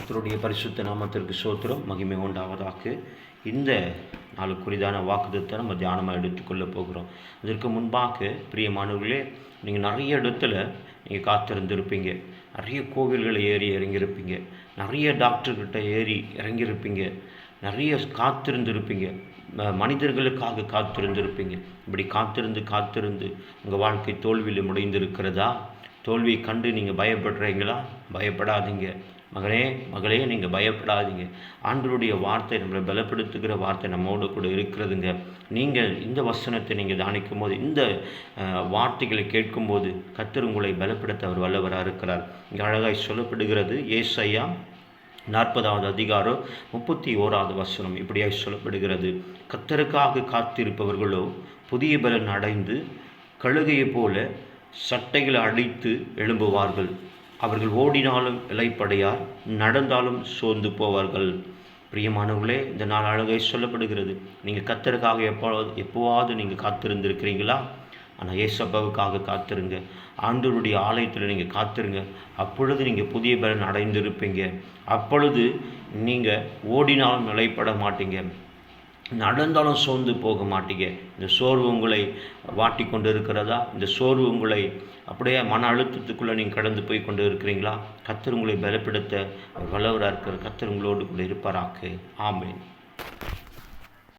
கர்த்தருடைய பரிசுத்த நாமத்திற்கு ஸ்தோத்திரம் மகிமை உண்டாவதாக. இந்த நாளுக்குரிதான வாக்குத்தத்தை நம்ம தியானமாக எடுத்துக்கொள்ள போகிறோம். அதற்கு முன்பாக பிரியமானவர்களே, நீங்கள் நிறைய இடத்துல நீங்கள் காத்திருந்திருப்பீங்க. நிறைய கோவில்களை ஏறி இறங்கியிருப்பீங்க. நிறைய டாக்டர்கிட்ட ஏறி இறங்கியிருப்பீங்க. நிறைய காத்திருந்திருப்பீங்க. மனிதர்களுக்காக காத்திருந்திருப்பீங்க. இப்படி காத்திருந்து உங்கள் வாழ்க்கை தோல்வியில் முடிந்திருக்கிறதா? தோல்வியை கண்டு நீங்கள் பயப்படுறீங்களா? பயப்படாதீங்க மகளே, நீங்கள் பயப்படாதீங்க. ஆண்டவருடைய வார்த்தை நம்மளை பலப்படுத்துகிற வார்த்தை நம்மோடு கூட இருக்கிறதுங்க. நீங்கள் இந்த வசனத்தை நீங்கள் தியானிக்கும் போது, இந்த வார்த்தைகளை கேட்கும்போது கர்த்தர் உங்களை பலப்படுத்த அவர் வல்லவராக இருக்கிறார். இங்கே அழகாய் சொல்லப்படுகிறது. ஏசாயா 40வது அதிகாரம் 31வது வசனம் இப்படியாய் சொல்லப்படுகிறது. கர்த்தருக்காக காத்திருப்பவர்களோ புதிய பலன் அடைந்து கழுகையைப் போல சட்டைகளை அடித்து எழும்புவார்கள். அவர்கள் ஓடினாலும் இளைப்படையார், நடந்தாலும் சோர்ந்து போவார்கள். பிரியமானவர்களே, இந்த நாள் அழகை சொல்லப்படுகிறது. நீங்கள் கர்த்தருக்காக எப்போவாவது நீங்கள் காத்திருந்திருக்கிறீங்களா? ஆனால் ஏசப்பாவுக்காக காத்திருங்க. ஆண்டவருடைய ஆலயத்தில் நீங்கள் காத்திருங்க. அப்பொழுது நீங்கள் புதிய பலன் அடைந்திருப்பீங்க. அப்பொழுது நீங்கள் ஓடினாலும் நிலைப்பட மாட்டீங்க, நடந்தாலும் சோர்ந்து போக மாட்டீங்க. இந்த சோர்வு உங்களை வாட்டி கொண்டு இருக்கிறதா? இந்த சோர்வு உங்களை அப்படியே மன அழுத்தத்துக்குள்ளே நீங்கள் கடந்து போய் கொண்டு இருக்கிறீங்களா? கர்த்தர் உங்களை பலப்படுத்த வல்லவராக இருக்கிற கர்த்தர் உங்களோடு கூட இருப்பாராக்கு. ஆமென்.